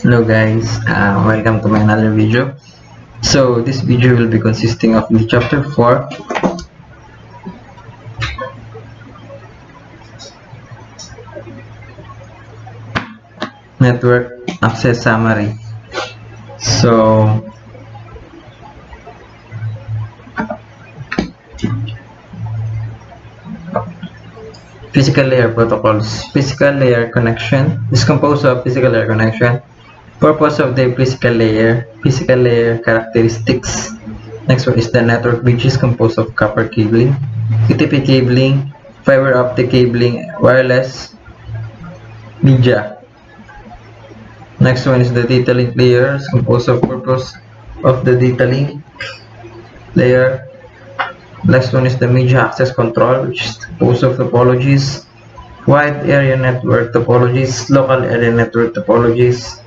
Hello guys, welcome to my another video. So this video will be consisting of the chapter 4, network access summary. So physical layer protocols. Physical layer connection is composed of physical layer connection, purpose of the physical layer characteristics. Next one is the network, which is composed of copper cabling, UTP cabling, fiber optic cabling, wireless media. Next one is the data link layer, is composed of purpose of the data link layer. Next one is the media access control, which is composed of topologies, wide area network topologies, local area network topologies,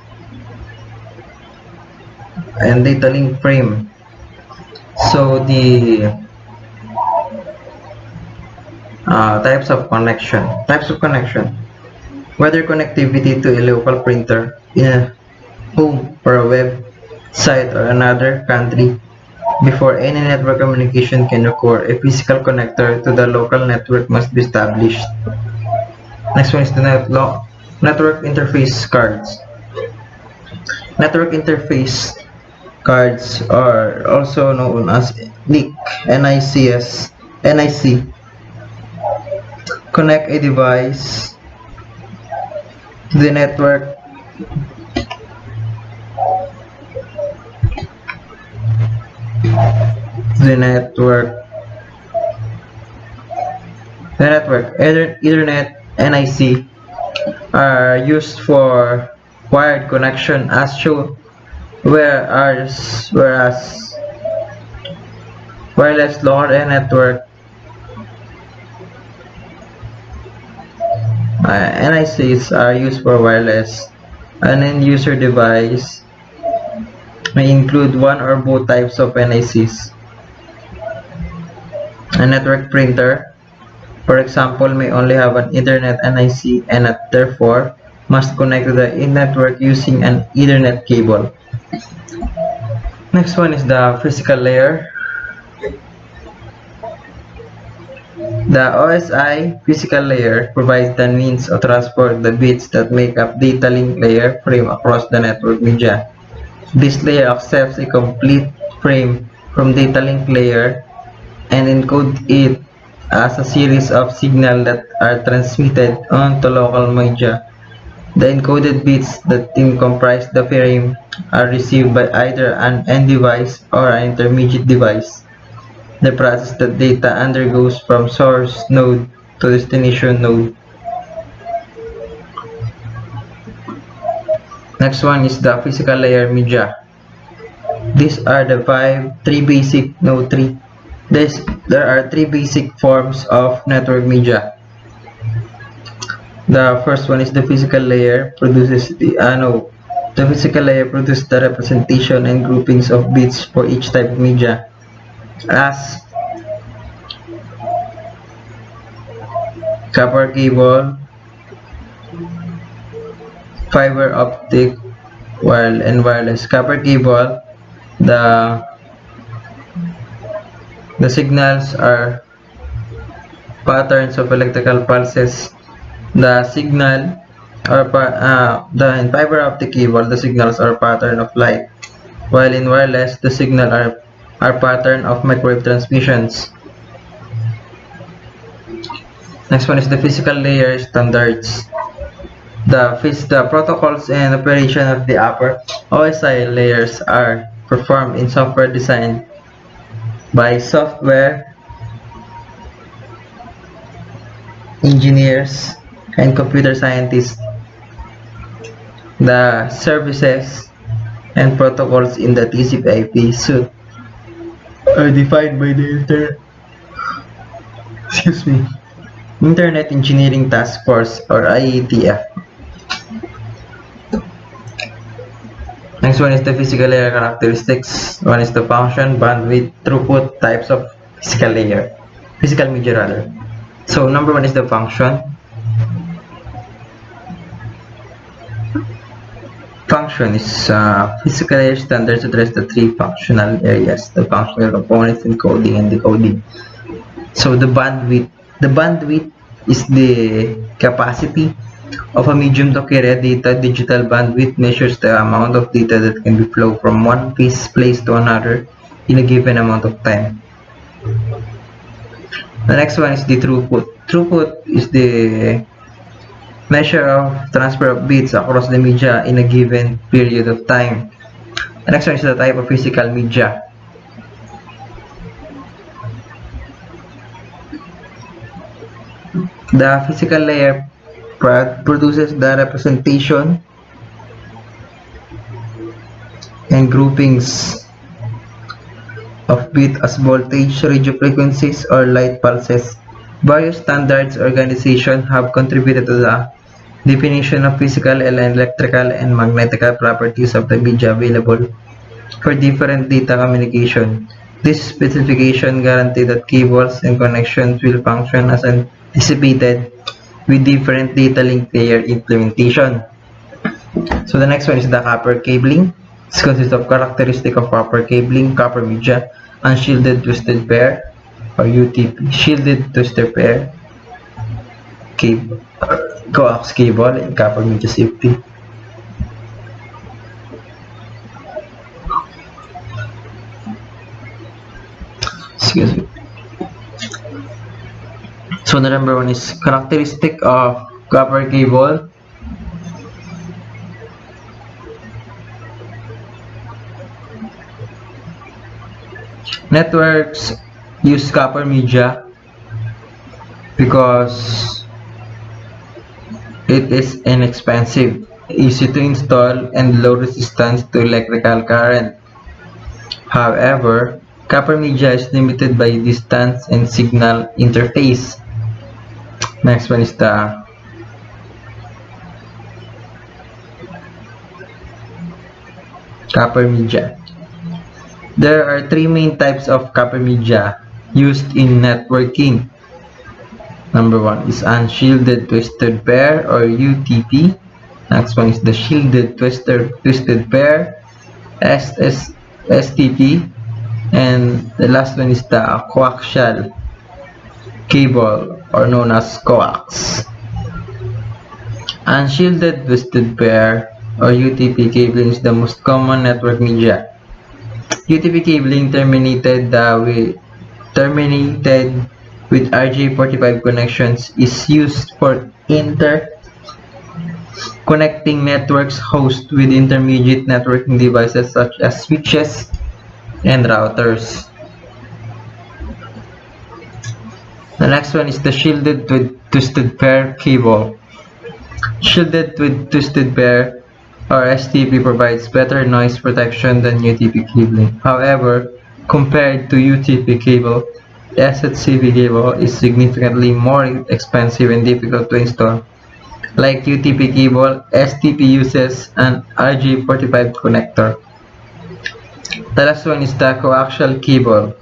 and data link frame. So the types of connection, whether connectivity to a local printer in a home or a web site or another country. Before any network communication can occur, a physical connector to the local network must be established. Next one is the network interface cards. Network interface cards are also known as NIC, connect a device to the network Ethernet NIC are used for wired connection as shown, whereas wireless local area network NICs are used for wireless. An end user device may include one or both types of NICs. A network printer, for example, may only have an Ethernet NIC and therefore must connect to the network using an Ethernet cable. Next one is the physical layer. The OSI physical layer provides the means to transport the bits that make up data link layer frame across the network media. This layer accepts a complete frame from data link layer and encodes it as a series of signals that are transmitted onto local media. The encoded bits that comprise the frame are received by either an end device or an intermediate device. The process that data undergoes from source node to destination node. Next one is the physical layer media. These are the three basic There are three basic forms of network media. The first one is the physical layer produces the physical layer produces the representation and groupings of bits for each type of media, as copper cable, fiber optic, and wireless. Copper cable, the signals are patterns of electrical pulses. The signal in fiber optic cable, the signals are pattern of light, while in wireless, the signal are pattern of microwave transmissions. Next one is the physical layer standards. The protocols and operation of the upper OSI layers are performed in software designed by software engineers and computer scientists. The services and protocols in the TCP/IP suite are defined by the Internet Engineering Task Force, or IETF. Next one is the physical layer characteristics. One is the function, bandwidth, throughput, types of physical media rather. So number one is the function. function is physical layer standards address the three functional areas: the functional components, encoding and decoding. So the bandwidth is the capacity of a medium to carry data. Digital bandwidth measures the amount of data that can be flow from one place to another in a given amount of time. The next one is the throughput. Throughput is the measure of transfer of bits across the media in a given period of time. The next one is the type of physical media. The physical layer produces the representation and groupings of bit as voltage, radio frequencies, or light pulses. Various standards organizations have contributed to the definition of physical, electrical, and magnetic properties of the media available for different data communication. This specification guarantees that cables and connections will function as anticipated with different data link layer implementation. So the next one is the copper cabling. This consists of characteristic of copper cabling, copper media, unshielded twisted pair or UTP, shielded twisted pair, cable, coax cable, and copper media safety. Excuse me. So the number one is characteristic of copper cable. Networks use copper media because it is inexpensive, easy to install, and low resistance to electrical current. However, copper media is limited by distance and signal interface. Next one is the copper media. There are three main types of copper media used in networking. Number one is unshielded twisted pair or UTP. Next one is the shielded twisted pair, STP. And the last one is the coaxial cable or known as coax. Unshielded twisted pair or UTP cabling is the most common network media. UTP cabling terminated with RJ45 connections is used for interconnecting networks host with intermediate networking devices such as switches and routers. The next one is the shielded with twisted pair cable. Shielded with twisted pair or STP provides better noise protection than UTP cabling. However, compared to UTP cable, SHCP cable is significantly more expensive and difficult to install. Like UTP cable, STP uses an RJ45 connector. The last one is the coaxial cable.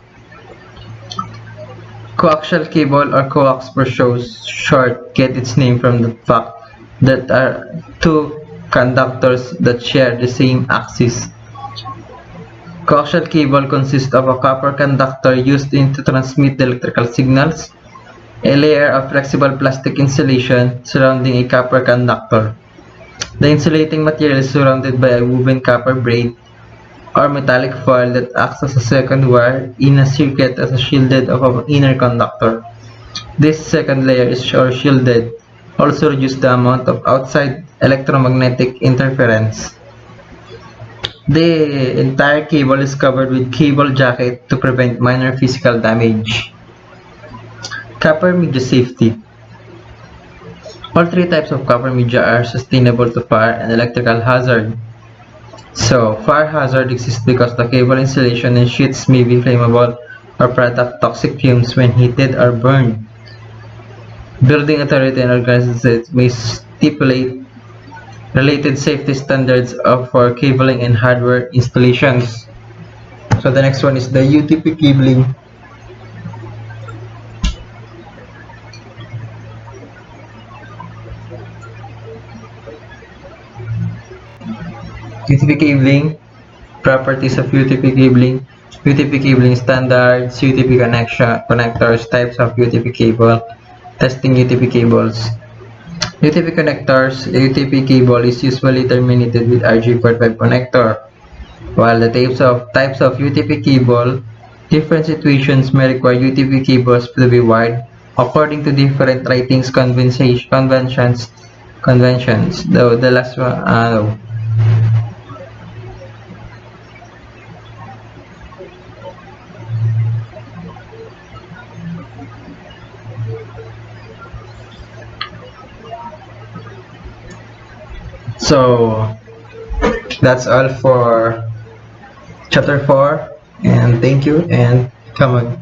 Coaxial cable or coax for short get its name from the fact that are two conductors that share the same axis. Coaxial cable consists of a copper conductor used to transmit electrical signals, a layer of flexible plastic insulation surrounding a copper conductor. The insulating material is surrounded by a woven copper braid or metallic foil that acts as a second wire in a circuit as a shielded of an inner conductor. This second layer is shielded also reduces the amount of outside electromagnetic interference. The entire cable is covered with cable jacket to prevent minor physical damage. Copper media safety. All three types of copper media are sustainable to fire and electrical hazard. So, fire hazard exists because the cable insulation and sheets may be flammable or product toxic fumes when heated or burned. Building authority and organizations may stipulate related safety standards for cabling and hardware installations. So the next one is the UTP cabling. UTP cabling, properties of UTP cabling, UTP cabling standards, UTP connection connectors, types of UTP cable, testing UTP cables. UTP connectors. A UTP cable is usually terminated with RJ45 connector. While the types of UTP cable, different situations may require UTP cables to be wired according to different ratings conventions. Though the last one, no. So that's all for chapter 4, and thank you and come on.